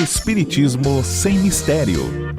Espiritismo sem mistério.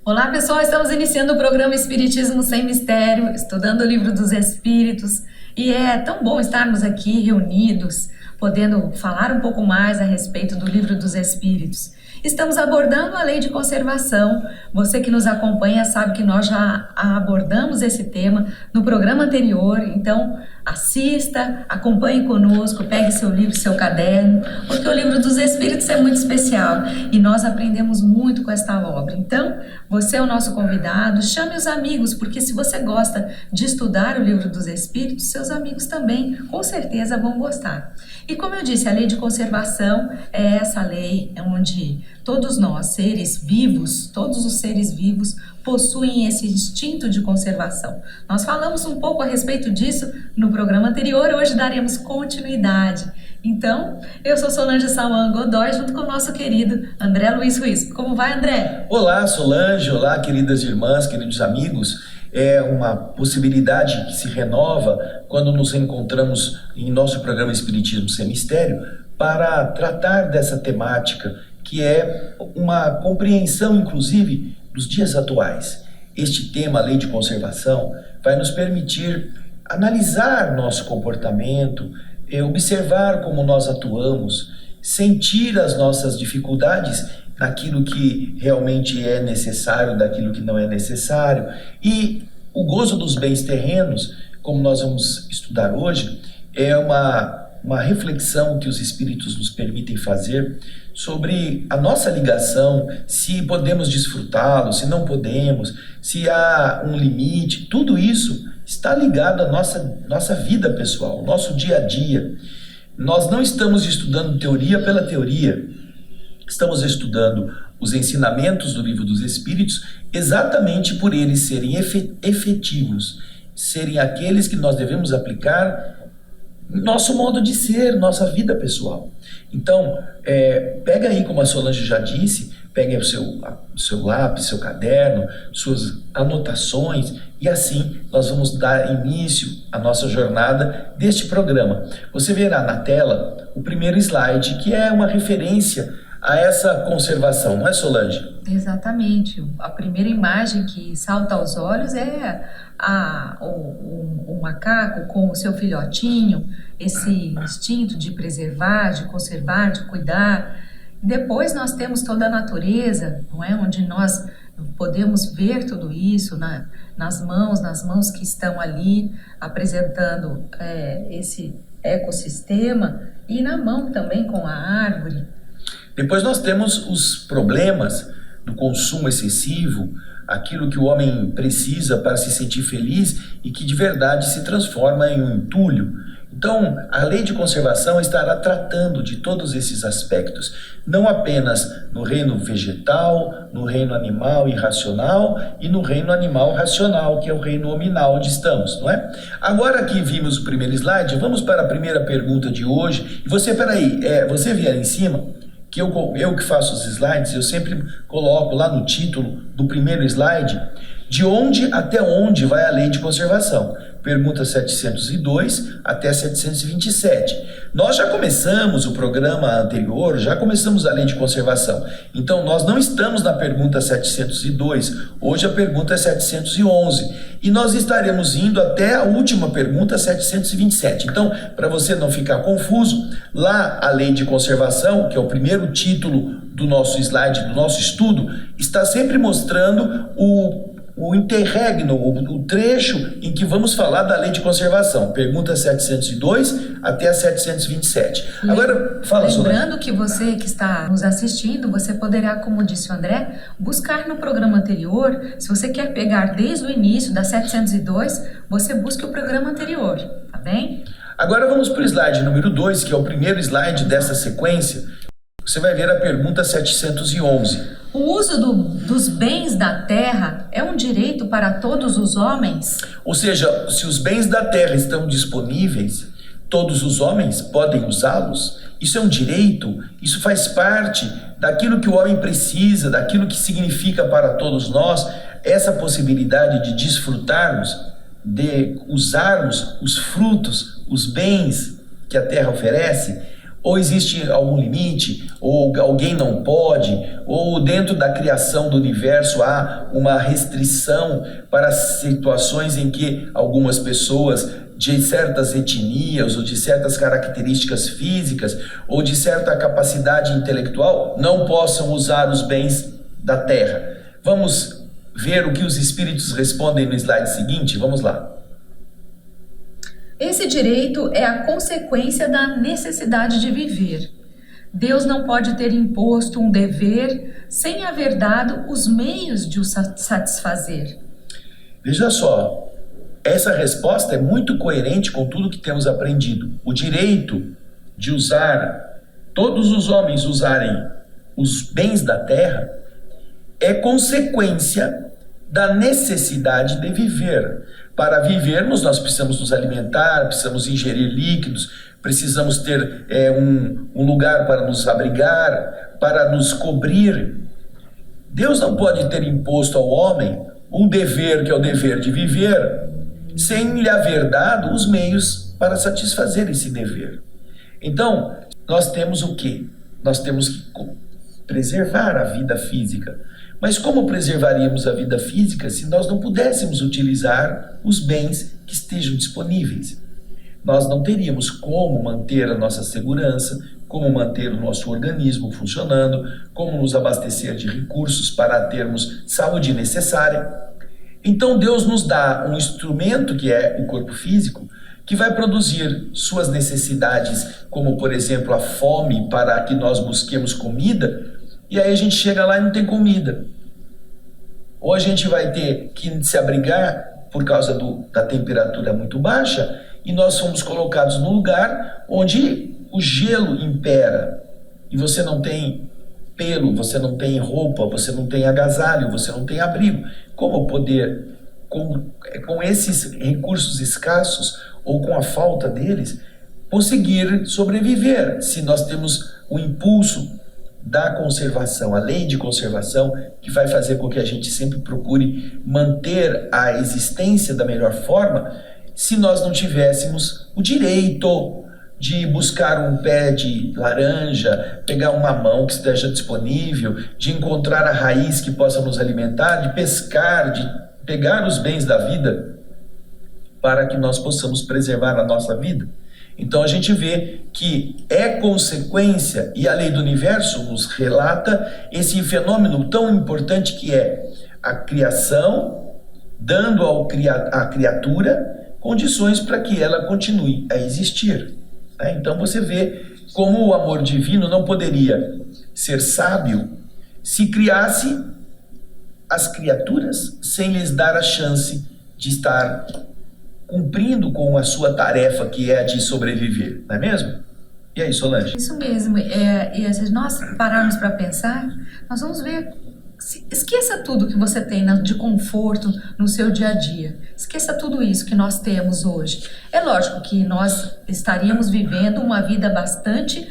Olá pessoal, estamos iniciando o programa Espiritismo sem Mistério, estudando o Livro dos Espíritos, e é tão bom estarmos aqui reunidos, podendo falar um pouco mais a respeito do Livro dos Espíritos. Estamos abordando a lei de conservação. Você que nos acompanha sabe que nós já abordamos esse tema no programa anterior, então assista, acompanhe conosco, pegue seu livro, seu caderno, porque o Livro dos Espíritos é muito especial e nós aprendemos muito com esta obra. Então, você é o nosso convidado, chame os amigos, porque se você gosta de estudar o Livro dos Espíritos, seus amigos também, com certeza, vão gostar. E como eu disse, a lei de conservação é essa lei onde todos nós, seres vivos, todos os seres vivos, possuem esse instinto de conservação. Nós falamos um pouco a respeito disso no programa anterior, hoje daremos continuidade. Então, eu sou Solange Salman Godoy, junto com o nosso querido André Luiz Ruiz. Como vai, André? Olá, Solange, olá, queridas irmãs, queridos amigos. É uma possibilidade que se renova quando nos encontramos em nosso programa Espiritismo Sem Mistério para tratar dessa temática, que é uma compreensão, inclusive, dos dias atuais. Este tema, a lei de conservação, vai nos permitir analisar nosso comportamento, observar como nós atuamos, sentir as nossas dificuldades naquilo que realmente é necessário, daquilo que não é necessário. E o gozo dos bens terrenos, como nós vamos estudar hoje, é uma reflexão que os espíritos nos permitem fazer sobre a nossa ligação, se podemos desfrutá-lo, se não podemos, se há um limite. Tudo isso está ligado à nossa vida pessoal, nosso dia a dia. Nós não estamos estudando teoria pela teoria, estamos estudando os ensinamentos do Livro dos Espíritos exatamente por eles serem efetivos, serem aqueles que nós devemos aplicar nosso modo de ser, nossa vida pessoal. Então, pega aí, como a Solange já disse, pegue o seu lápis, seu caderno, suas anotações, e assim nós vamos dar início à nossa jornada deste programa. Você verá na tela o primeiro slide, que é uma referência a essa conservação, não é, Solange? Exatamente. A primeira imagem que salta aos olhos é o macaco com o seu filhotinho, esse instinto de preservar, de conservar, de cuidar. Depois nós temos toda a natureza, não é? Onde nós podemos ver tudo isso nas mãos que estão ali apresentando esse ecossistema, e na mão também com a árvore. Depois nós temos os problemas do consumo excessivo, aquilo que o homem precisa para se sentir feliz e que de verdade se transforma em um entulho. Então, a lei de conservação estará tratando de todos esses aspectos, não apenas no reino vegetal, no reino animal irracional e no reino animal racional, que é o reino hominal onde estamos, não é? Agora que vimos o primeiro slide, vamos para a primeira pergunta de hoje. E você, você vier em cima, que eu que faço os slides, eu sempre coloco lá no título do primeiro slide, de onde até onde vai a lei de conservação. Pergunta 702 até 727. Nós já começamos o programa anterior, já começamos a lei de conservação. Então, nós não estamos na pergunta 702, hoje a pergunta é 711. E nós estaremos indo até a última pergunta, 727. Então, para você não ficar confuso, lá a lei de conservação, que é o primeiro título do nosso slide, do nosso estudo, está sempre mostrando o interregno, o trecho em que vamos falar da lei de conservação. Pergunta 702 até a 727. Agora, fala sobre. Lembrando que você que está nos assistindo, você poderá, como disse o André, buscar no programa anterior. Se você quer pegar desde o início da 702, você busque o programa anterior, tá bem? Agora vamos para o slide número 2, que é o primeiro slide dessa sequência. Você vai ver a pergunta 711. O uso dos bens da terra é um direito para todos os homens? Ou seja, se os bens da terra estão disponíveis, todos os homens podem usá-los? Isso é um direito? Isso faz parte daquilo que o homem precisa, daquilo que significa para todos nós essa possibilidade de desfrutarmos, de usarmos os frutos, os bens que a terra oferece? Ou existe algum limite, ou alguém não pode, ou dentro da criação do universo há uma restrição para situações em que algumas pessoas de certas etnias ou de certas características físicas ou de certa capacidade intelectual não possam usar os bens da terra? Vamos ver o que os espíritos respondem no slide seguinte? Vamos lá. Esse direito é a consequência da necessidade de viver. Deus não pode ter imposto um dever sem haver dado os meios de o satisfazer. Veja só, essa resposta é muito coerente com tudo que temos aprendido. O direito de usar, todos os homens usarem os bens da terra, é consequência da necessidade de viver. Para vivermos, nós precisamos nos alimentar, precisamos ingerir líquidos, precisamos ter um lugar para nos abrigar, para nos cobrir. Deus não pode ter imposto ao homem um dever, que é o dever de viver, sem lhe haver dado os meios para satisfazer esse dever. Então, nós temos o quê? Nós temos que preservar a vida física. Mas como preservaríamos a vida física se nós não pudéssemos utilizar os bens que estejam disponíveis? Nós não teríamos como manter a nossa segurança, como manter o nosso organismo funcionando, como nos abastecer de recursos para termos saúde necessária. Então Deus nos dá um instrumento, que é o corpo físico, que vai produzir suas necessidades, como por exemplo a fome, para que nós busquemos comida. E aí a gente chega lá e não tem comida. Ou a gente vai ter que se abrigar por causa da temperatura muito baixa, e nós somos colocados num lugar onde o gelo impera. E você não tem pelo, você não tem roupa, você não tem agasalho, você não tem abrigo. Como poder, com esses recursos escassos, ou com a falta deles, conseguir sobreviver, se nós temos o impulso da conservação, a lei de conservação, que vai fazer com que a gente sempre procure manter a existência da melhor forma, se nós não tivéssemos o direito de buscar um pé de laranja, pegar um mamão que esteja disponível, de encontrar a raiz que possa nos alimentar, de pescar, de pegar os bens da vida para que nós possamos preservar a nossa vida. Então a gente vê que é consequência, e a lei do universo nos relata esse fenômeno tão importante que é a criação, dando à criatura condições para que ela continue a existir. Então você vê como o amor divino não poderia ser sábio se criasse as criaturas sem lhes dar a chance de estar cumprindo com a sua tarefa, que é a de sobreviver, não é mesmo? E aí, Solange? Isso mesmo. E se nós pararmos para pensar, nós vamos ver. Esqueça tudo que você tem de conforto no seu dia a dia. Esqueça tudo isso que nós temos hoje. É lógico que nós estaríamos vivendo uma vida bastante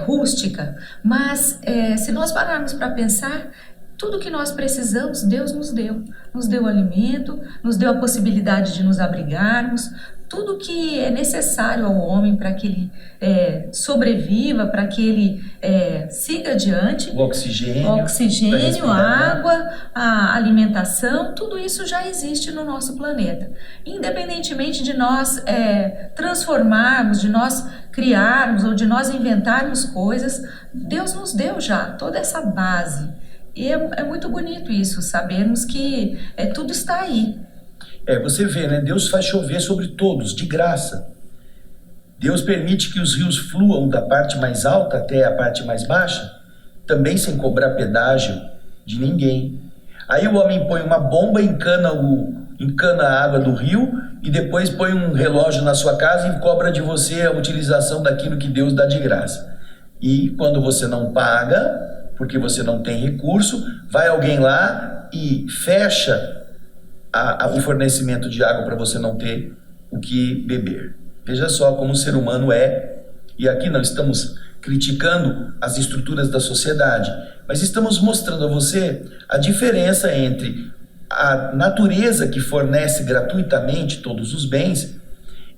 rústica, mas se nós pararmos para pensar, tudo que nós precisamos, Deus nos deu. Nos deu alimento, nos deu a possibilidade de nos abrigarmos, tudo que é necessário ao homem para que ele sobreviva, para que ele siga adiante. O oxigênio, a água, a alimentação, tudo isso já existe no nosso planeta. Independentemente de nós transformarmos, de nós criarmos ou de nós inventarmos coisas, Deus nos deu já toda essa base. E é muito bonito isso, sabermos que tudo está aí. Você vê, né? Deus faz chover sobre todos, de graça. Deus permite que os rios fluam da parte mais alta até a parte mais baixa, também sem cobrar pedágio de ninguém. Aí o homem põe uma bomba, encana a água do rio e depois põe um relógio na sua casa e cobra de você a utilização daquilo que Deus dá de graça. E quando você não paga, porque você não tem recurso, vai alguém lá e fecha o fornecimento de água para você não ter o que beber. Veja só como o ser humano é, e aqui não estamos criticando as estruturas da sociedade, mas estamos mostrando a você a diferença entre a natureza que fornece gratuitamente todos os bens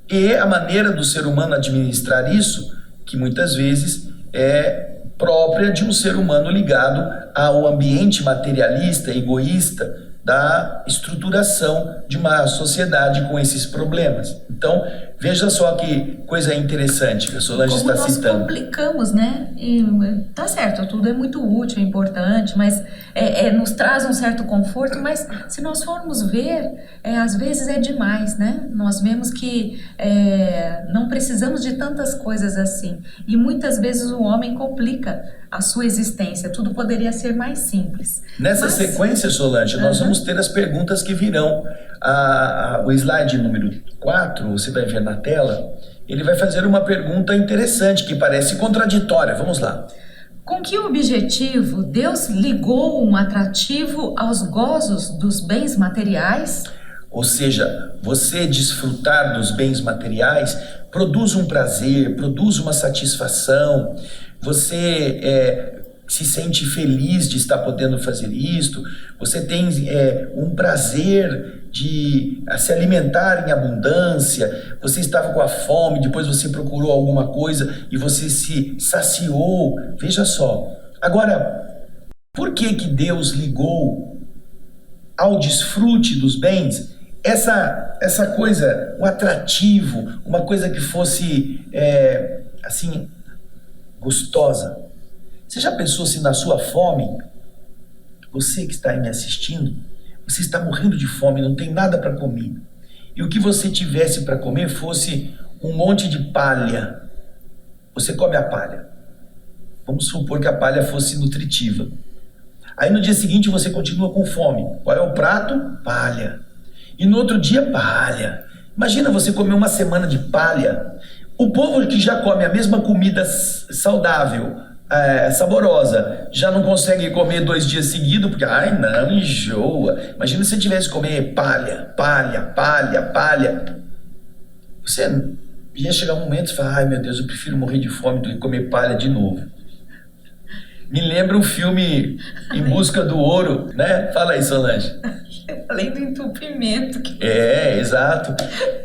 e a maneira do ser humano administrar isso, que muitas vezes é própria de um ser humano ligado ao ambiente materialista, egoísta, da estruturação de uma sociedade com esses problemas. Então, veja só que coisa interessante que a Solange está citando. Como nós complicamos, né? E tá certo, tudo é muito útil, é importante, mas nos traz um certo conforto, mas se nós formos ver, às vezes é demais, né? Nós vemos que não precisamos de tantas coisas assim. E muitas vezes o homem complica a sua existência, tudo poderia ser mais simples. Nessa sequência, Solange, nós vamos ter as perguntas que virão. O slide número 4, você vai ver na tela, ele vai fazer uma pergunta interessante, que parece contraditória. Vamos lá. Com que objetivo Deus ligou um atrativo aos gozos dos bens materiais? Ou seja, você desfrutar dos bens materiais produz um prazer, produz uma satisfação, você se sente feliz de estar podendo fazer isto, você tem um prazer de se alimentar em abundância, você estava com a fome, depois você procurou alguma coisa e você se saciou. Veja só. Agora, por que Deus ligou ao desfrute dos bens essa coisa, um atrativo, uma coisa que fosse assim, gostosa? Você já pensou se na sua fome, você que está aí me assistindo, você está morrendo de fome, não tem nada para comer, e o que você tivesse para comer fosse um monte de palha? Você come a palha. Vamos supor que a palha fosse nutritiva. Aí no dia seguinte você continua com fome. Qual é o prato? Palha. E no outro dia, palha. Imagina você comer uma semana de palha. O povo que já come a mesma comida saudável, saborosa, já não consegue comer 2 dias seguidos, porque, ai não, enjoa. Imagina se você tivesse que comer palha. Você ia chegar um momento e falar, ai meu Deus, eu prefiro morrer de fome do que comer palha de novo. Me lembra o filme Em Busca do Ouro, né? Fala aí, Solange. Eu falei do entupimento. Exato.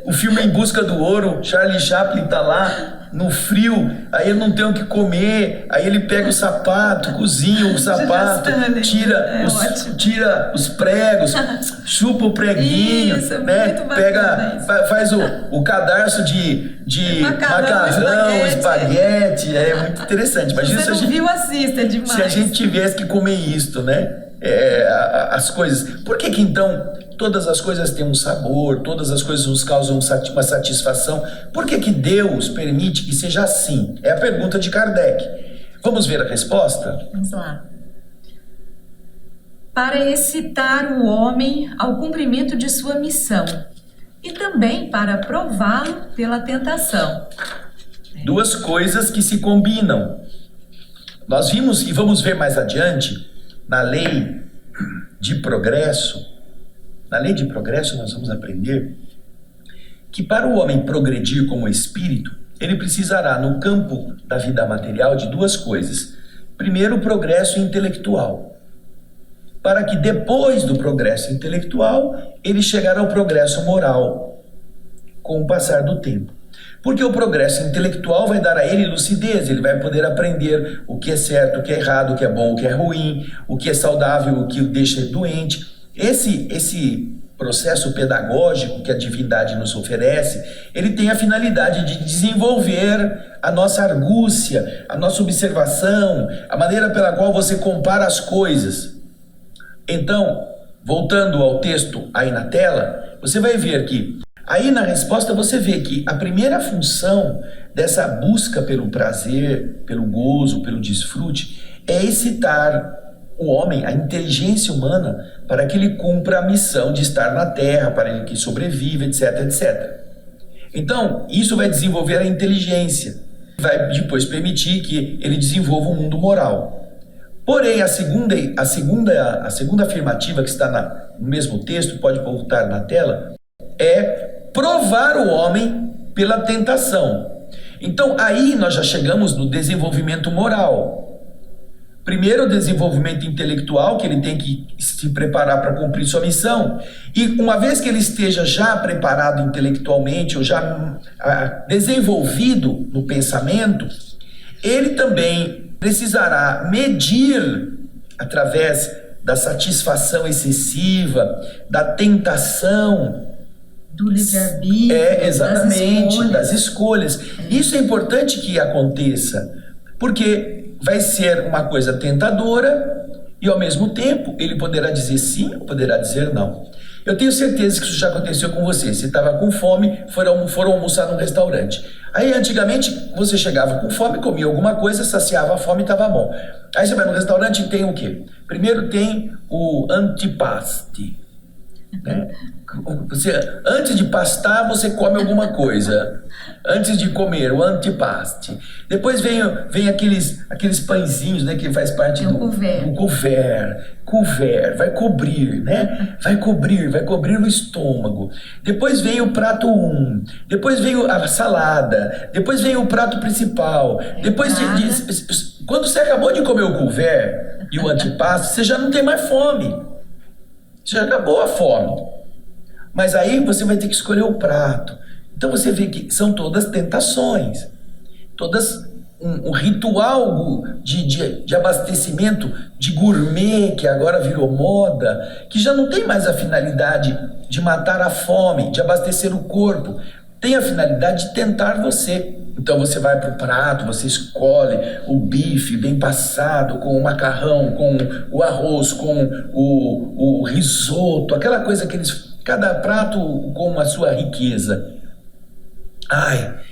O filme Em Busca do Ouro, Charlie Chaplin tá lá no frio, aí ele não tem o que comer, aí ele pega o sapato, cozinha o sapato, tira os pregos, chupa o preguinho, isso, né? Pega, faz o cadarço de macarrão, espaguete, é muito interessante. Imagina se você não viu, assista, é demais. Se a gente tivesse que comer isto, né? As coisas. Por que então todas as coisas têm um sabor, todas as coisas nos causam uma satisfação? Por que Deus permite que seja assim? É a pergunta de Kardec. Vamos ver a resposta? Vamos lá. Para excitar o homem ao cumprimento de sua missão e também para prová-lo pela tentação. 2 coisas que se combinam. Nós vimos e vamos ver mais adiante, na lei de progresso, nós vamos aprender que para o homem progredir como espírito, ele precisará, no campo da vida material, de 2 coisas. Primeiro, o progresso intelectual. Para que depois do progresso intelectual, ele chegará ao progresso moral, com o passar do tempo. Porque o progresso intelectual vai dar a ele lucidez, ele vai poder aprender o que é certo, o que é errado, o que é bom, o que é ruim, o que é saudável, o que o deixa doente. Esse processo pedagógico que a divindade nos oferece, ele tem a finalidade de desenvolver a nossa argúcia, a nossa observação, a maneira pela qual você compara as coisas. Então, voltando ao texto aí na tela, você vai ver que aí na resposta você vê que a primeira função dessa busca pelo prazer, pelo gozo, pelo desfrute, é excitar o homem, a inteligência humana, para que ele cumpra a missão de estar na Terra, para ele que sobreviva, etc, etc. Então, isso vai desenvolver a inteligência, vai depois permitir que ele desenvolva um mundo moral. Porém, a segunda afirmativa que está no mesmo texto, pode voltar na tela, é provar o homem pela tentação. Então, aí nós já chegamos no desenvolvimento moral. Primeiro, o desenvolvimento intelectual, que ele tem que se preparar para cumprir sua missão. E uma vez que ele esteja já preparado intelectualmente, ou já desenvolvido no pensamento, ele também precisará medir, através da satisfação excessiva, da tentação, do livre-arbítrio, exatamente, das escolhas. Isso é importante que aconteça, porque vai ser uma coisa tentadora e, ao mesmo tempo, ele poderá dizer sim ou poderá dizer não. Eu tenho certeza que isso já aconteceu com você. Você estava com fome, foram almoçar num restaurante. Aí, antigamente, você chegava com fome, comia alguma coisa, saciava a fome e estava bom. Aí você vai no restaurante e tem o quê? Primeiro tem o antipasto. Né? Antes de pastar, você come alguma coisa. Antes de comer, o antipasto. Depois vem aqueles pãezinhos, né, que faz parte do couvert, vai cobrir, né? Vai cobrir o estômago. Depois vem o prato 1, depois vem a salada, depois vem o prato principal. Depois quando você acabou de comer o couvert e o antipasto, você já não tem mais fome. Já acabou a fome. Mas aí você vai ter que escolher o prato. Então você vê que são todas tentações. Todas um ritual de abastecimento, de gourmet, que agora virou moda, que já não tem mais a finalidade de matar a fome, de abastecer o corpo. Tem a finalidade de tentar você. Então você vai para o prato, você escolhe o bife bem passado, com o macarrão, com o arroz, com o risoto, aquela coisa que cada prato com a sua riqueza.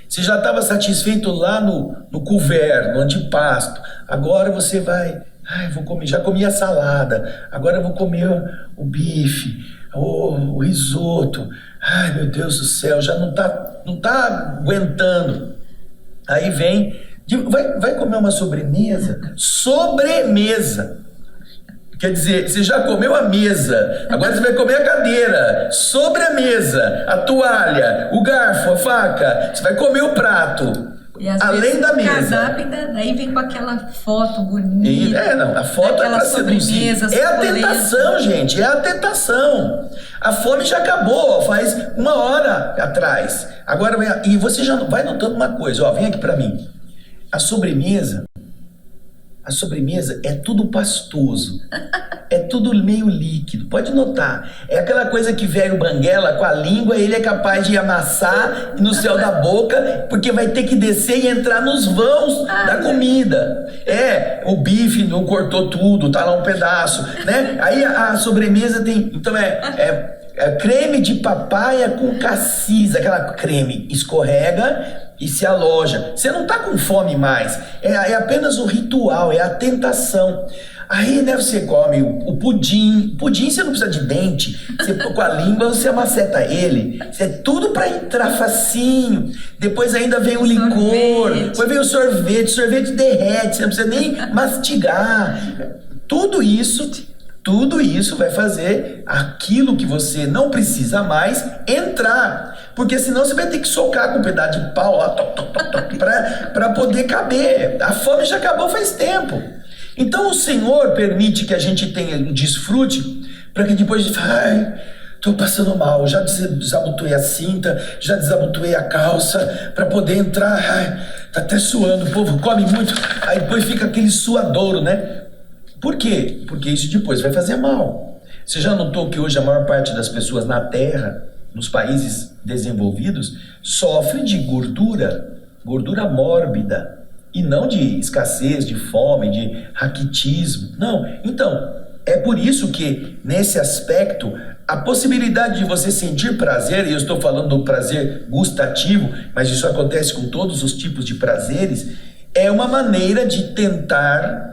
Você já estava satisfeito lá no couvert, no antipasto. Agora você vai, vou comer, já comi a salada, agora eu vou comer o bife, o risoto. Ai, meu Deus do céu, já não tá aguentando. Aí vai comer uma sobremesa. Sobremesa! Quer dizer, você já comeu a mesa, agora você vai comer a cadeira, sobre a mesa, a toalha, o garfo, a faca, você vai comer o prato, e às além vezes da o mesa. cardápio daí vem com aquela foto bonita. A foto é para seduzir. É a tentação, gente, é a tentação. A fome já acabou, faz 1 hora atrás. Agora, e você já vai notando uma coisa, vem aqui para mim. A sobremesa é tudo pastoso, é tudo meio líquido, pode notar. É aquela coisa que velho banguela com a língua, ele é capaz de amassar no céu da boca, porque vai ter que descer e entrar nos vãos da comida. O bife não cortou tudo, tá lá um pedaço, né? Aí a sobremesa tem, então creme de papaya com cassis, aquela creme escorrega e se aloja. Você não está com fome mais. É apenas o ritual, é a tentação. Aí, né, você come o pudim. Pudim você não precisa de dente. Você com a língua você amaceta ele. Isso é tudo para entrar facinho. Depois ainda vem o licor. Depois vem o sorvete. O sorvete derrete. Você não precisa nem mastigar. Tudo isso vai fazer aquilo que você não precisa mais entrar. Porque senão você vai ter que socar com um pedaço de pau lá, para poder caber. A fome já acabou faz tempo. Então o Senhor permite que a gente tenha um desfrute, para que depois de estou passando mal, já desabotoei a cinta, já desabotoei a calça, para poder entrar, tá até suando, o povo come muito, aí depois fica aquele suadouro, né? Por quê? Porque isso depois vai fazer mal. Você já notou que hoje a maior parte das pessoas na Terra, nos países desenvolvidos, sofre de gordura mórbida, e não de escassez, de fome, de raquitismo. Não. Então, é por isso que, nesse aspecto, a possibilidade de você sentir prazer, e eu estou falando do prazer gustativo, mas isso acontece com todos os tipos de prazeres, é uma maneira de tentar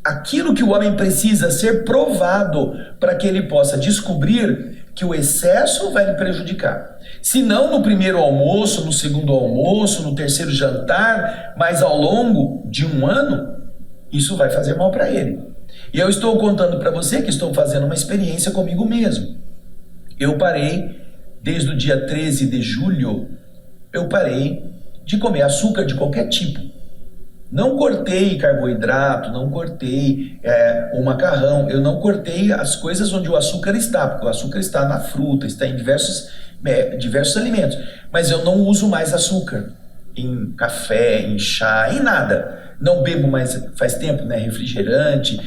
aquilo que o homem precisa ser provado para que ele possa descobrir que o excesso vai lhe prejudicar. Se não no primeiro almoço, no segundo almoço, no terceiro jantar, mas ao longo de 1 ano, isso vai fazer mal para ele. E eu estou contando para você que estou fazendo uma experiência comigo mesmo. Eu parei, desde o dia 13 de julho, eu parei de comer açúcar de qualquer tipo. Não cortei carboidrato, não cortei o macarrão, eu não cortei as coisas onde o açúcar está, porque o açúcar está na fruta, está em diversos alimentos, mas eu não uso mais açúcar em café, em chá, em nada. Não bebo mais, faz tempo, né, refrigerante.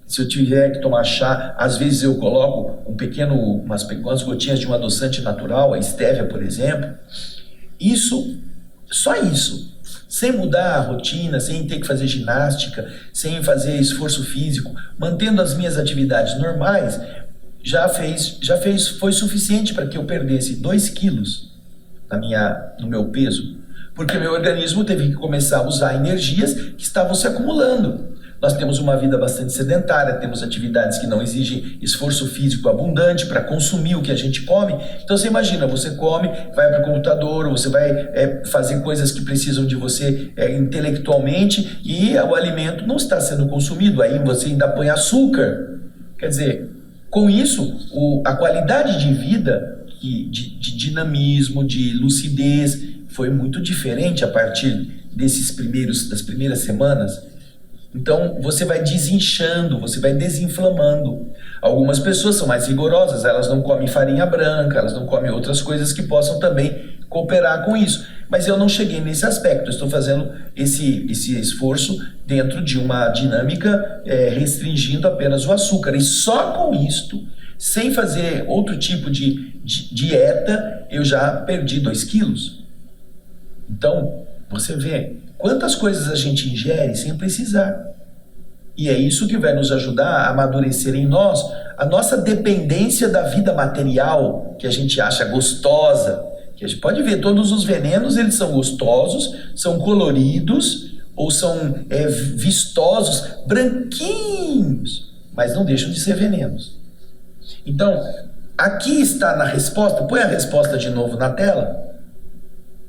Se eu tiver que tomar chá, às vezes eu coloco umas gotinhas de um adoçante natural, a estévia, por exemplo. Só isso. Sem mudar a rotina, sem ter que fazer ginástica, sem fazer esforço físico, mantendo as minhas atividades normais, foi suficiente para que eu perdesse 2 quilos no meu peso, porque meu organismo teve que começar a usar energias que estavam se acumulando. Nós temos uma vida bastante sedentária, temos atividades que não exigem esforço físico abundante para consumir o que a gente come. Então você imagina, você come, vai para o computador, você vai fazer coisas que precisam de você intelectualmente e o alimento não está sendo consumido, aí você ainda põe açúcar. Quer dizer, com isso, a qualidade de vida, de dinamismo, de lucidez, foi muito diferente a partir das primeiras semanas. Então você vai desinchando, você vai desinflamando. Algumas pessoas são mais rigorosas, elas não comem farinha branca, elas não comem outras coisas que possam também cooperar com isso. Mas eu não cheguei nesse aspecto, eu estou fazendo esse esforço dentro de uma dinâmica restringindo apenas o açúcar. E só com isto, sem fazer outro tipo de dieta, eu já perdi 2 quilos. Então, você vê quantas coisas a gente ingere sem precisar. E é isso que vai nos ajudar a amadurecer em nós a nossa dependência da vida material, que a gente acha gostosa. Que a gente pode ver, todos os venenos, eles são gostosos, são coloridos, ou são vistosos, branquinhos, mas não deixam de ser venenos. Então, aqui está na resposta, põe a resposta de novo na tela,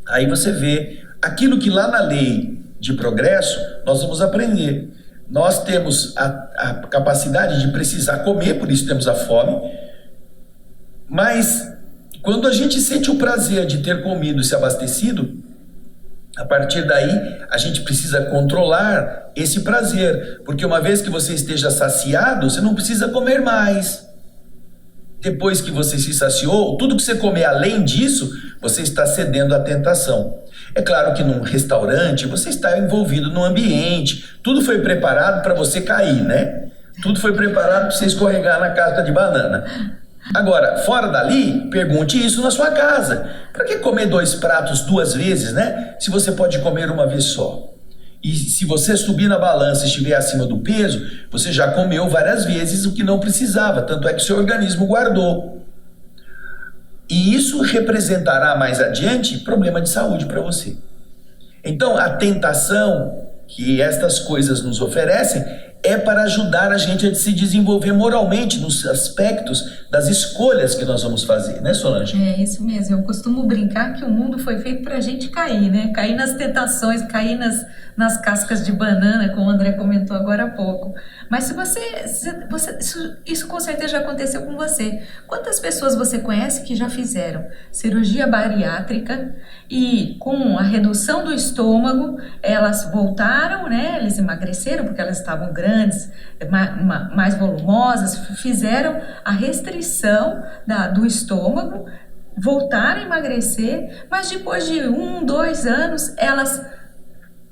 aí você vê aquilo que lá na lei de progresso nós vamos aprender. Nós temos a capacidade de precisar comer, por isso temos a fome, mas quando a gente sente o prazer de ter comido e se abastecido, a partir daí a gente precisa controlar esse prazer, porque uma vez que você esteja saciado, você não precisa comer mais. Depois que você se saciou, tudo que você comer além disso, você está cedendo à tentação. É claro que num restaurante você está envolvido no ambiente, tudo foi preparado para você cair, né? Tudo foi preparado para você escorregar na casca de banana. Agora, fora dali, pergunte isso na sua casa. Para que comer 2 pratos 2 vezes, né? Se você pode comer uma vez só. E se você subir na balança e estiver acima do peso, você já comeu várias vezes o que não precisava, tanto é que seu organismo guardou. E isso representará mais adiante problema de saúde para você. Então, a tentação que estas coisas nos oferecem é para ajudar a gente a se desenvolver moralmente nos aspectos das escolhas que nós vamos fazer, né, Solange? É isso mesmo, eu costumo brincar que o mundo foi feito para a gente cair, né? Cair nas tentações, cair nas cascas de banana, como o André comentou agora há pouco. Mas isso com certeza já aconteceu com você. Quantas pessoas você conhece que já fizeram cirurgia bariátrica e com a redução do estômago, elas voltaram, né? Eles emagreceram porque elas estavam grandes, mais volumosas, fizeram a restrição do estômago, voltaram a emagrecer, mas depois de 1, 2 anos,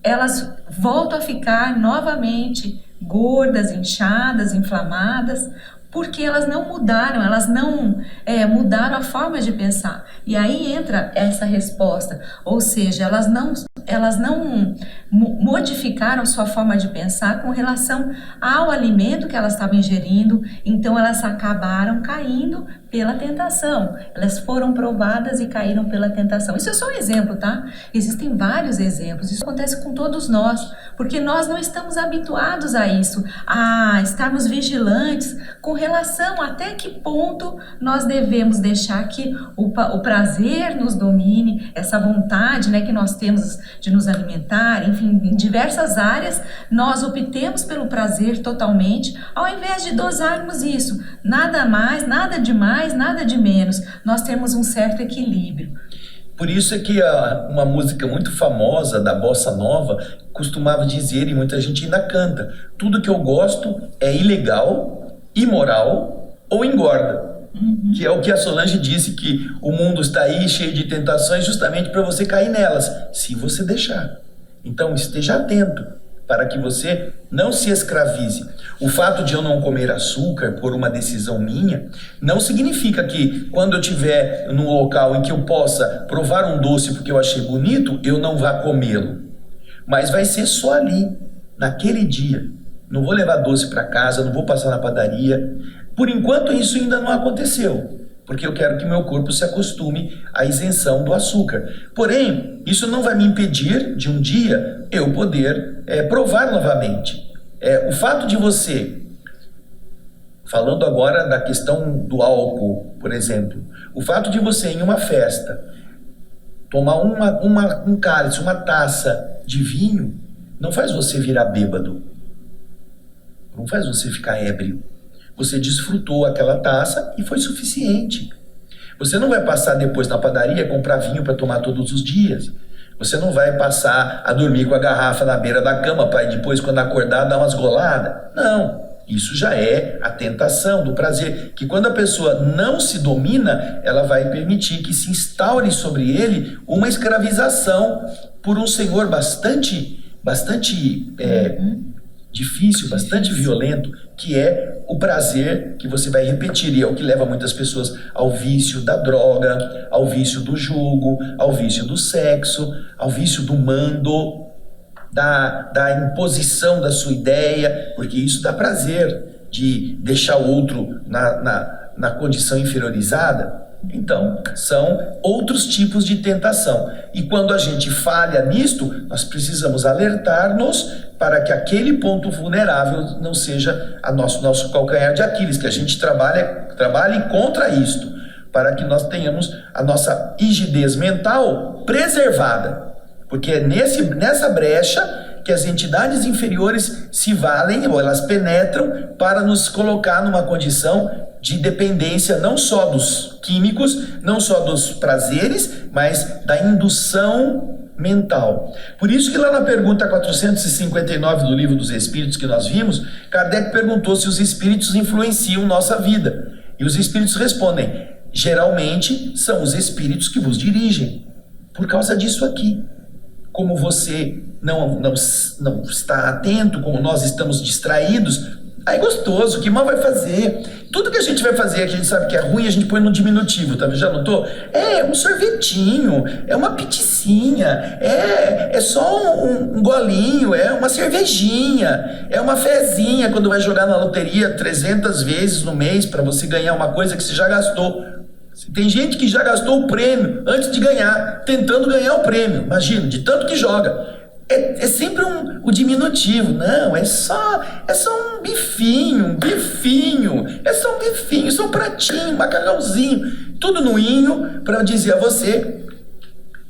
elas voltam a ficar novamente gordas, inchadas, inflamadas, porque elas não mudaram, mudaram a forma de pensar. E aí entra essa resposta, ou seja, elas não modificaram sua forma de pensar com relação ao alimento que elas estavam ingerindo, então elas acabaram caindo pela tentação. Elas foram provadas e caíram pela tentação. Isso é só um exemplo, tá? Existem vários exemplos. Isso acontece com todos nós, porque nós não estamos habituados a isso, a estarmos vigilantes com relação até que ponto nós devemos deixar que o prazer nos domine, essa vontade, né, que nós temos de nos alimentar, enfim, em diversas áreas, nós optemos pelo prazer totalmente, ao invés de dosarmos isso. Nada mais, nada de mais, nada de menos. Nós temos um certo equilíbrio. Por isso é que uma música muito famosa da Bossa Nova costumava dizer, e muita gente ainda canta, tudo que eu gosto é ilegal, imoral ou engorda. Que é o que a Solange disse, que o mundo está aí cheio de tentações justamente para você cair nelas, se você deixar. Então esteja atento para que você não se escravize. O fato de eu não comer açúcar por uma decisão minha não significa que quando eu estiver num local em que eu possa provar um doce porque eu achei bonito, eu não vá comê-lo. Mas vai ser só ali, naquele dia. Não vou levar doce para casa, não vou passar na padaria. Por enquanto isso ainda não aconteceu, porque eu quero que meu corpo se acostume à isenção do açúcar. Porém, isso não vai me impedir de um dia eu poder provar novamente. O fato de você, falando agora da questão do álcool, por exemplo, o fato de você em uma festa tomar um cálice, uma taça de vinho, não faz você virar bêbado, não faz você ficar ébrio. Você desfrutou aquela taça e foi suficiente. Você não vai passar depois na padaria comprar vinho para tomar todos os dias. Você não vai passar a dormir com a garrafa na beira da cama para depois, quando acordar, dar umas goladas. Não, isso já é a tentação do prazer, que quando a pessoa não se domina, ela vai permitir que se instaure sobre ele uma escravização por um senhor bastante difícil, bastante violento, que é o prazer que você vai repetir, e é o que leva muitas pessoas ao vício da droga, ao vício do jugo, ao vício do sexo, ao vício do mando, da imposição da sua ideia, porque isso dá prazer, de deixar o outro na condição inferiorizada. Então, são outros tipos de tentação. E quando a gente falha nisto, nós precisamos alertar-nos para que aquele ponto vulnerável não seja nosso calcanhar de Aquiles, que a gente trabalhe contra isto, para que nós tenhamos a nossa rigidez mental preservada. Porque é nessa brecha que as entidades inferiores se valem, ou elas penetram, para nos colocar numa condição de dependência não só dos químicos, não só dos prazeres, mas da indução mental. Por isso que lá na pergunta 459 do Livro dos Espíritos que nós vimos, Kardec perguntou se os espíritos influenciam nossa vida. E os espíritos respondem: geralmente são os espíritos que vos dirigem. Por causa disso aqui. Como você não está atento, como nós estamos distraídos, aí gostoso, que mal vai fazer? Tudo que a gente vai fazer, que a gente sabe que é ruim, a gente põe no diminutivo, tá? Já notou? É um sorvetinho, é uma piticinha, é só um golinho, é uma cervejinha, é uma fezinha quando vai jogar na loteria 300 vezes no mês para você ganhar uma coisa que você já gastou. Tem gente que já gastou o prêmio antes de ganhar, tentando ganhar o prêmio, imagina, de tanto que joga. É sempre o diminutivo. Não, é só um bifinho, é só um bifinho, só um pratinho, um macarrãozinho, tudo no inho para dizer a você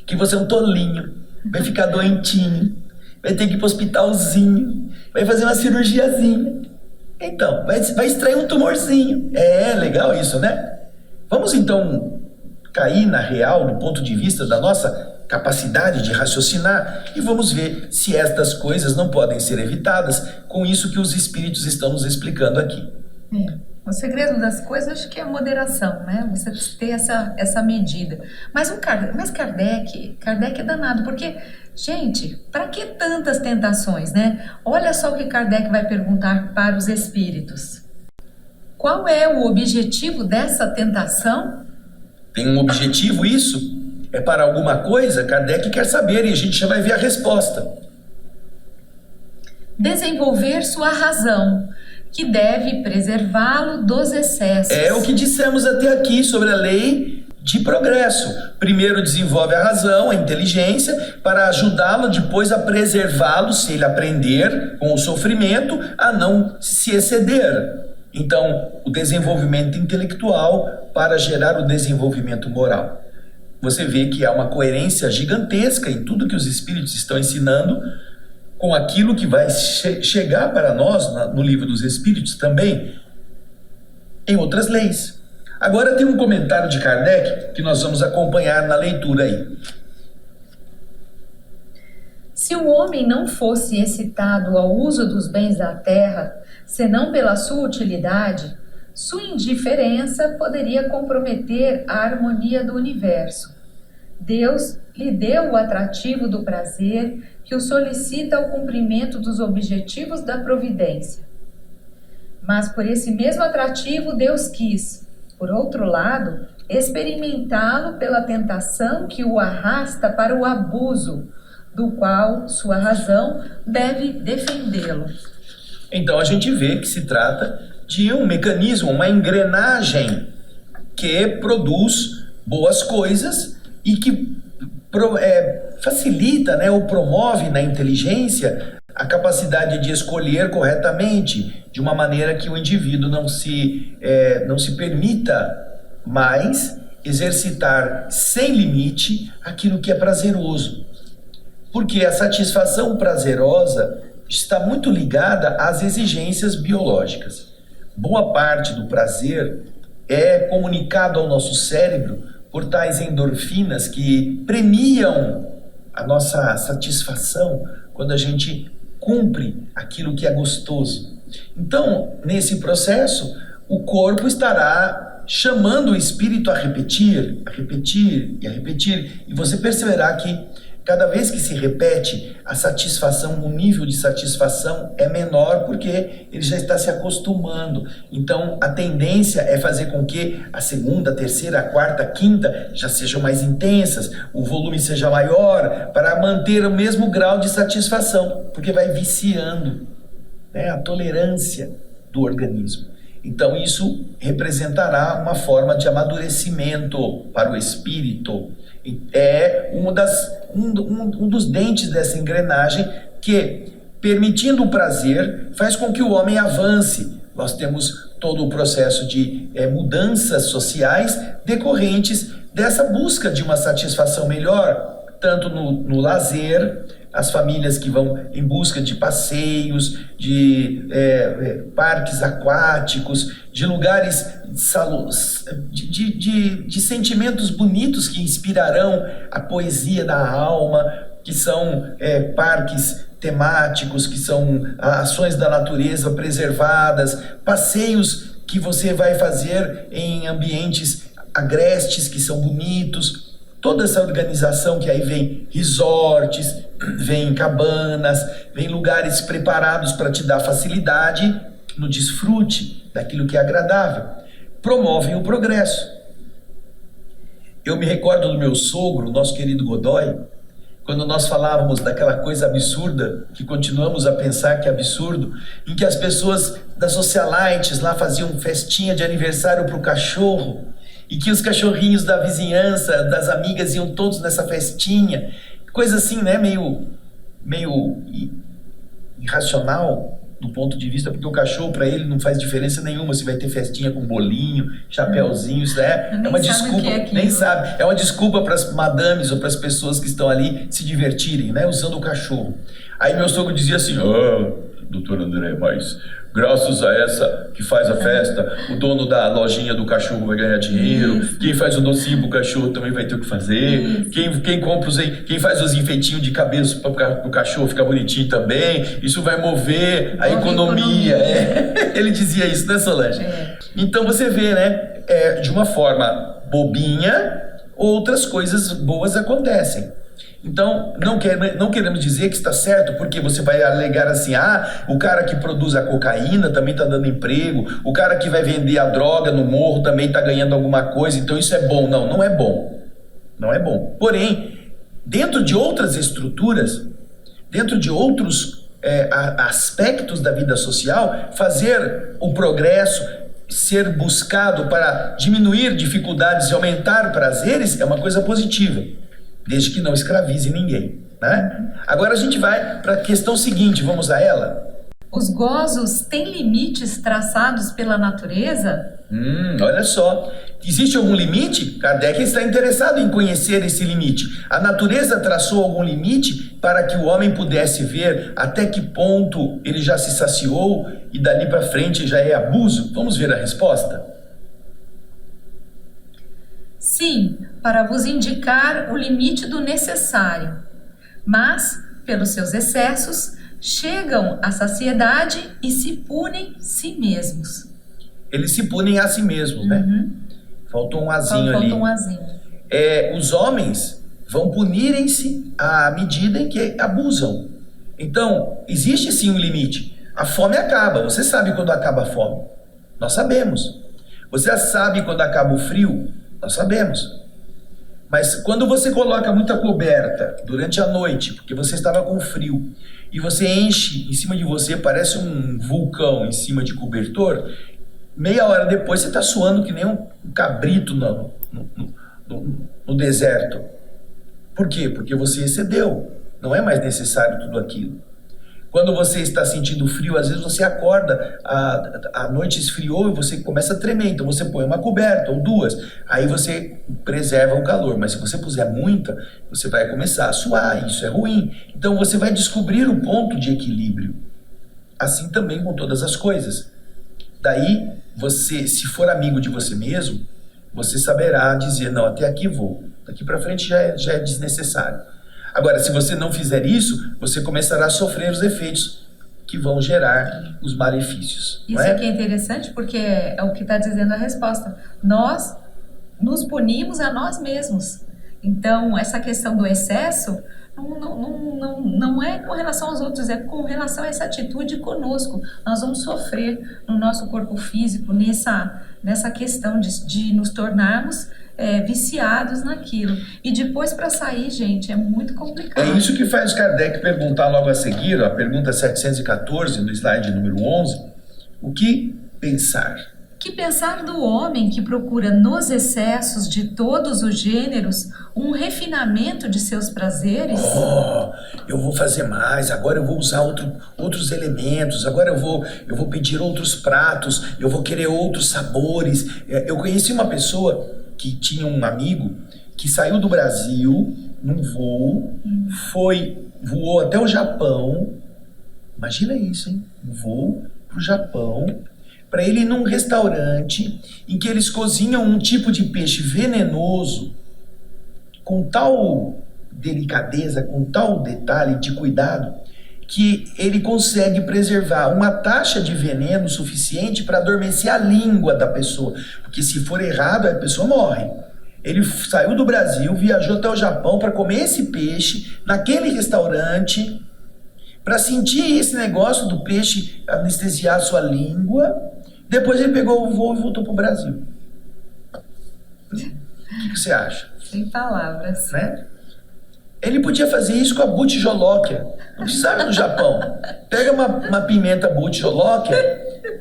que você é um tolinho, vai ficar doentinho, vai ter que ir pro hospitalzinho, vai fazer uma cirurgiazinha. Então, vai extrair um tumorzinho. É legal isso, né? Vamos então cair na real, do ponto de vista da nossa capacidade de raciocinar, e vamos ver se estas coisas não podem ser evitadas com isso que os espíritos estão nos explicando aqui. O segredo das coisas acho que é a moderação, né? Você ter essa medida. Mas Kardec é danado, porque, gente, para que tantas tentações, né? Olha só o que Kardec vai perguntar para os espíritos. Qual é o objetivo dessa tentação? Tem um objetivo isso? É para alguma coisa? Kardec quer saber e a gente já vai ver a resposta. Desenvolver sua razão, que deve preservá-lo dos excessos. É o que dissemos até aqui sobre a lei de progresso. Primeiro desenvolve a razão, a inteligência, para ajudá-lo depois a preservá-lo, se ele aprender com o sofrimento, a não se exceder. Então, o desenvolvimento intelectual para gerar o desenvolvimento moral. Você vê que há uma coerência gigantesca em tudo que os espíritos estão ensinando com aquilo que vai chegar para nós no Livro dos Espíritos também, em outras leis. Agora tem um comentário de Kardec que nós vamos acompanhar na leitura aí. Se o homem não fosse excitado ao uso dos bens da terra, senão pela sua utilidade, sua indiferença poderia comprometer a harmonia do universo. Deus lhe deu o atrativo do prazer que o solicita ao cumprimento dos objetivos da providência. Mas por esse mesmo atrativo Deus quis, por outro lado, experimentá-lo pela tentação que o arrasta para o abuso, do qual sua razão deve defendê-lo. Então a gente vê que se trata de um mecanismo, uma engrenagem que produz boas coisas e que facilita, né, ou promove na inteligência a capacidade de escolher corretamente, de uma maneira que o indivíduo não se permita mais exercitar sem limite aquilo que é prazeroso. Porque a satisfação prazerosa está muito ligada às exigências biológicas. Boa parte do prazer é comunicado ao nosso cérebro por tais endorfinas que premiam a nossa satisfação quando a gente cumpre aquilo que é gostoso. Então, nesse processo, o corpo estará chamando o espírito a repetir, e a repetir. E você perceberá que cada vez que se repete, a satisfação, o nível de satisfação é menor porque ele já está se acostumando. Então, a tendência é fazer com que a segunda, a terceira, a quarta, a quinta já sejam mais intensas, o volume seja maior, para manter o mesmo grau de satisfação, porque vai viciando, né, a tolerância do organismo. Então, isso representará uma forma de amadurecimento para o espírito. É um dos dentes dessa engrenagem que, permitindo o prazer, faz com que o homem avance. Nós temos todo o processo de mudanças sociais decorrentes dessa busca de uma satisfação melhor, tanto no lazer, as famílias que vão em busca de passeios, de parques aquáticos, de lugares, de sentimentos bonitos que inspirarão a poesia da alma, que são parques temáticos, que são ações da natureza preservadas, passeios que você vai fazer em ambientes agrestes, que são bonitos. Toda essa organização que aí vem resorts, vem cabanas, vem lugares preparados para te dar facilidade no desfrute daquilo que é agradável, promovem o progresso. Eu me recordo do meu sogro, nosso querido Godoy, quando nós falávamos daquela coisa absurda, que continuamos a pensar que é absurdo, em que as pessoas das socialites lá faziam festinha de aniversário para o cachorro, e que os cachorrinhos da vizinhança, das amigas, iam todos nessa festinha. Coisa assim, né? Meio irracional do ponto de vista, porque o cachorro, para ele, não faz diferença nenhuma se vai ter festinha com bolinho, chapéuzinho, isso é uma desculpa, nem sabe. É uma desculpa para as madames ou para as pessoas que estão ali se divertirem, né? Usando o cachorro. Aí meu sogro dizia assim: doutor André, mas graças a essa que faz a festa, o dono da lojinha do cachorro vai ganhar dinheiro, isso. Quem faz o docinho pro cachorro também vai ter o que fazer, quem faz os enfeitinhos de cabeça para o cachorro ficar bonitinho também, isso vai mover a economia. Ele dizia isso, né, Solange? Então você vê, né, de uma forma bobinha, outras coisas boas acontecem. Então, não queremos dizer que está certo, porque você vai alegar assim: o cara que produz a cocaína também está dando emprego, o cara que vai vender a droga no morro também está ganhando alguma coisa, então isso é bom. Não, não é bom. Não é bom. Porém, dentro de outras estruturas, dentro de outros aspectos da vida social, fazer o progresso, ser buscado para diminuir dificuldades e aumentar prazeres é uma coisa positiva, desde que não escravize ninguém, né? Agora a gente vai para a questão seguinte, vamos a ela? Os gozos têm limites traçados pela natureza? Olha só, existe algum limite? Kardec está interessado em conhecer esse limite. A natureza traçou algum limite para que o homem pudesse ver até que ponto ele já se saciou e dali para frente já é abuso? Vamos ver a resposta? Sim, para vos indicar o limite do necessário. Mas, pelos seus excessos, chegam à saciedade e se punem si mesmos. Eles se punem a si mesmos, né? Faltou um azinho ali. Faltou um azinho. Os homens vão punirem-se à medida em que abusam. Então, existe sim um limite. A fome acaba. Você sabe quando acaba a fome? Nós sabemos. Você sabe quando acaba o frio? Nós sabemos. Mas quando você coloca muita coberta durante a noite, porque você estava com frio, e você enche em cima de você, parece um vulcão em cima de cobertor, meia hora depois você está suando que nem um cabrito no deserto. Por quê? Porque você excedeu. Não é mais necessário tudo aquilo. Quando você está sentindo frio, às vezes você acorda, a noite esfriou e você começa a tremer. Então você põe uma coberta ou duas. Aí você preserva o calor. Mas se você puser muita, você vai começar a suar. Isso é ruim. Então você vai descobrir o ponto de equilíbrio. Assim também com todas as coisas. Daí, você, se for amigo de você mesmo, você saberá dizer, não, até aqui vou. Daqui para frente já é desnecessário. Agora, se você não fizer isso, você começará a sofrer os efeitos que vão gerar os malefícios. Isso aqui é interessante porque é o que está dizendo a resposta. Nós nos punimos a nós mesmos. Então, essa questão do excesso não é com relação aos outros, é com relação a essa atitude conosco. Nós vamos sofrer no nosso corpo físico nessa questão de nos tornarmos viciados naquilo. E depois para sair, gente, é muito complicado. É isso que faz Kardec perguntar logo a seguir, a pergunta 714, no slide número 11, o que pensar? Que pensar do homem que procura nos excessos de todos os gêneros um refinamento de seus prazeres? Eu vou fazer mais, agora eu vou usar outros elementos, agora eu vou pedir outros pratos, eu vou querer outros sabores. Eu conheci uma pessoa que tinha um amigo que saiu do Brasil num voo, voou até o Japão. Imagina isso, hein? Um voo pro Japão, para ele ir num restaurante em que eles cozinham um tipo de peixe venenoso com tal delicadeza, com tal detalhe de cuidado, que ele consegue preservar uma taxa de veneno suficiente para adormecer a língua da pessoa, porque se for errado, a pessoa morre. Ele saiu do Brasil, viajou até o Japão para comer esse peixe naquele restaurante, para sentir esse negócio do peixe anestesiar a sua língua. Depois ele pegou o voo e voltou para o Brasil. O que você acha? Sem palavras. Né? Ele podia fazer isso com a butijolóquia. Não precisava ir no Japão. Pega uma pimenta butijolóquia,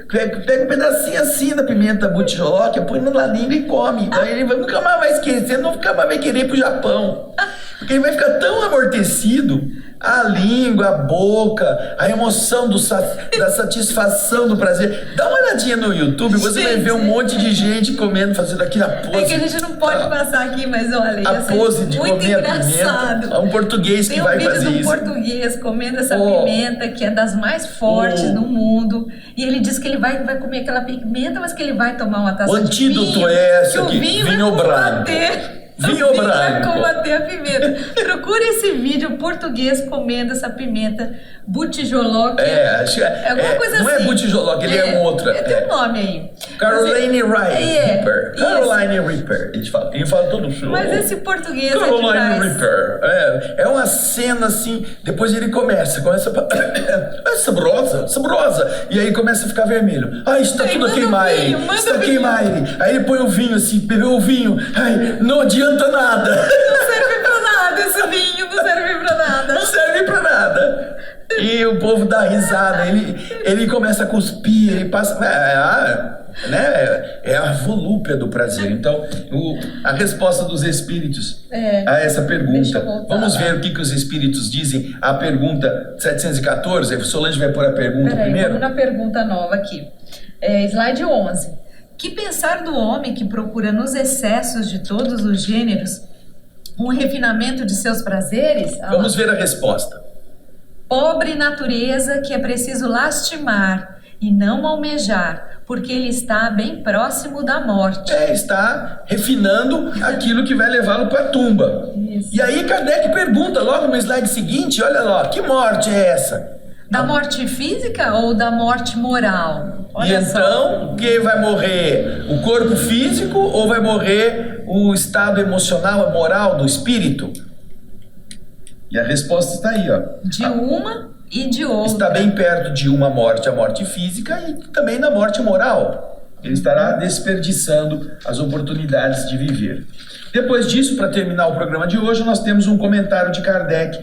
pega um pedacinho assim da pimenta butijolóquia, põe na língua e come. Aí ele nunca mais vai esquecer, nunca mais vai querer ir pro Japão. Porque ele vai ficar tão amortecido, a língua, a boca, a emoção da satisfação do prazer. Dá uma olhadinha no YouTube, você vai ver um monte de gente comendo, fazendo aqui a pose. É que a gente não pode passar aqui, mas olha, a pose de comer a pimenta. É um português que vai fazer isso. Tem um vídeo de um português comendo essa pimenta, que é das mais fortes do mundo. E ele diz que ele vai comer aquela pimenta, mas que ele vai tomar uma taça de vinho. O antídoto é essa aqui, vinho branco. Vinho branco. Vai combater a pimenta. Procure esse vídeo português comendo essa pimenta butijolóquia. Acho que alguma coisa não assim. Não é butijolóquia, ele é outra. Tem um nome aí. Caroline Reaper. Caroline Isso. Reaper. Ele fala todo o show. Mas esse português Caroline Reaper. É uma cena assim, depois ele começa é saborosa. E aí começa a ficar vermelho. Está tudo a queimar ele. Está a queimar ele. Aí ele põe o vinho assim, bebeu o vinho. Não adianta nada. Não serve pra nada esse vinho, não serve pra nada. Não serve pra nada. E o povo dá risada, ele começa a cuspir, ele passa... É a volúpia do prazer. Então, a resposta dos espíritos a essa pergunta. Vamos ver o que os espíritos dizem. A pergunta 714, a Solange vai pôr a pergunta primeiro? Vamos na pergunta nova aqui. Slide 11. Que pensar do homem que procura nos excessos de todos os gêneros um refinamento de seus prazeres? Vamos ver a resposta. Pobre natureza que é preciso lastimar e não almejar, porque ele está bem próximo da morte. Está refinando aquilo que vai levá-lo para a tumba. Isso. E aí Kardec pergunta logo no slide seguinte, olha lá, que morte é essa? Da morte física ou da morte moral? Olha e então, quem vai morrer? O corpo físico ou vai morrer o estado emocional, moral do espírito? E a resposta está aí, ó. De uma e de outra. Está bem perto de uma morte, a morte física, e também da morte moral. Ele estará desperdiçando as oportunidades de viver. Depois disso, para terminar o programa de hoje, nós temos um comentário de Kardec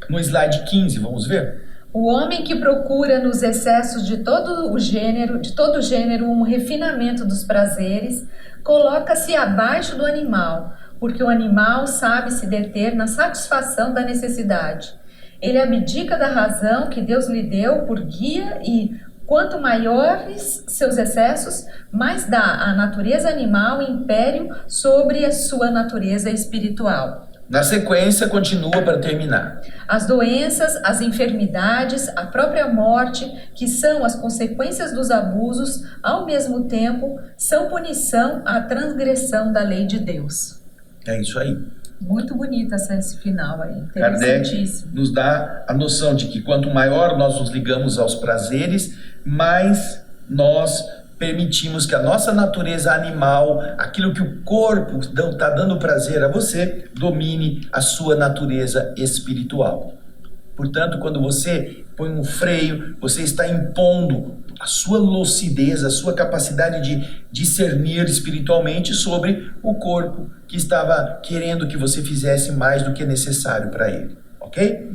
no slide 15. Vamos ver? O homem que procura nos excessos de todo gênero um refinamento dos prazeres, coloca-se abaixo do animal, porque o animal sabe se deter na satisfação da necessidade. Ele abdica da razão que Deus lhe deu por guia e, quanto maiores seus excessos, mais dá à natureza animal império sobre a sua natureza espiritual. Na sequência, continua para terminar. As doenças, as enfermidades, a própria morte, que são as consequências dos abusos, ao mesmo tempo, são punição à transgressão da lei de Deus. É isso aí. Muito bonito esse final aí. Kardec nos dá a noção de que quanto maior nós nos ligamos aos prazeres, mais nós permitimos que a nossa natureza animal, aquilo que o corpo está dando prazer a você, domine a sua natureza espiritual. Portanto, quando você põe um freio, você está impondo a sua lucidez, a sua capacidade de discernir espiritualmente sobre o corpo que estava querendo que você fizesse mais do que necessário para ele. Ok?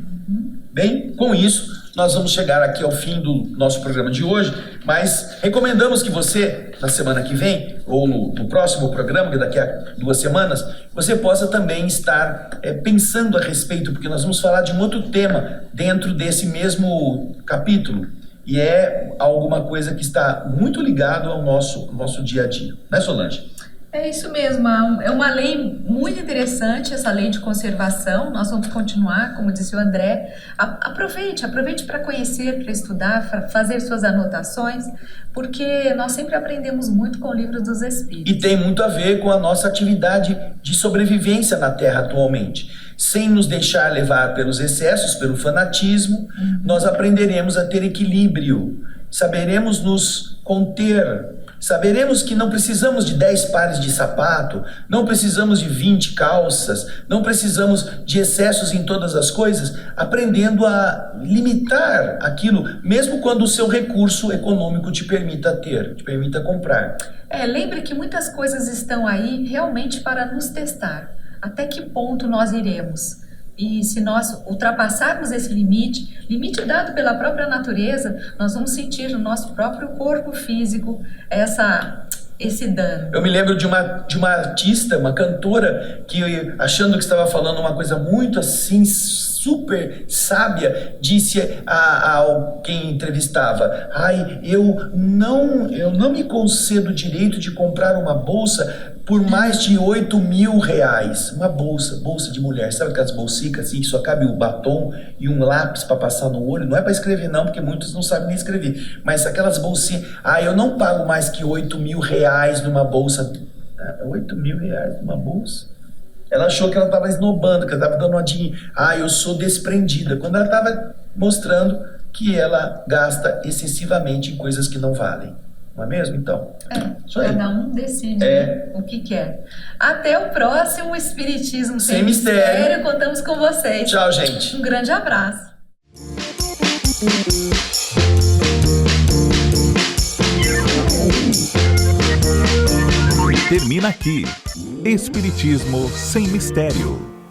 Bem, com isso, nós vamos chegar aqui ao fim do nosso programa de hoje, mas recomendamos que você, na semana que vem, ou no próximo programa, que daqui a 2 semanas, você possa também estar pensando a respeito, porque nós vamos falar de um outro tema dentro desse mesmo capítulo, e é alguma coisa que está muito ligado ao nosso dia a dia. Né, Solange? É isso mesmo, é uma lei muito interessante, essa lei de conservação. Nós vamos continuar, como disse o André. Aproveite para conhecer, para estudar, para fazer suas anotações, porque nós sempre aprendemos muito com o Livro dos Espíritos. E tem muito a ver com a nossa atividade de sobrevivência na Terra atualmente. Sem nos deixar levar pelos excessos, pelo fanatismo, nós aprenderemos a ter equilíbrio, saberemos nos conter. Saberemos que não precisamos de 10 pares de sapato, não precisamos de 20 calças, não precisamos de excessos em todas as coisas, aprendendo a limitar aquilo, mesmo quando o seu recurso econômico te permita ter, te permita comprar. Lembre que muitas coisas estão aí realmente para nos testar. Até que ponto nós iremos? E se nós ultrapassarmos esse limite dado pela própria natureza, nós vamos sentir no nosso próprio corpo físico esse dano. Eu me lembro de uma artista, uma cantora, que achando que estava falando uma coisa muito assim, super sábia, disse a quem entrevistava: eu não me concedo o direito de comprar uma bolsa por mais de 8 mil reais. Uma bolsa de mulher, sabe aquelas bolsicas assim, que só cabe o batom e um lápis para passar no olho? Não é para escrever não, porque muitos não sabem nem escrever, mas aquelas bolsinhas, eu não pago mais que 8 mil reais numa bolsa. 8 mil reais numa bolsa? Ela achou que ela estava esnobando, que ela estava dando uma de eu sou desprendida, quando ela estava mostrando que ela gasta excessivamente em coisas que não valem. Não é mesmo, então? Cada um decide o que quer. Até o próximo Espiritismo Sem Mistério. Contamos com vocês. Tchau, gente. Um grande abraço. Termina aqui Espiritismo Sem Mistério.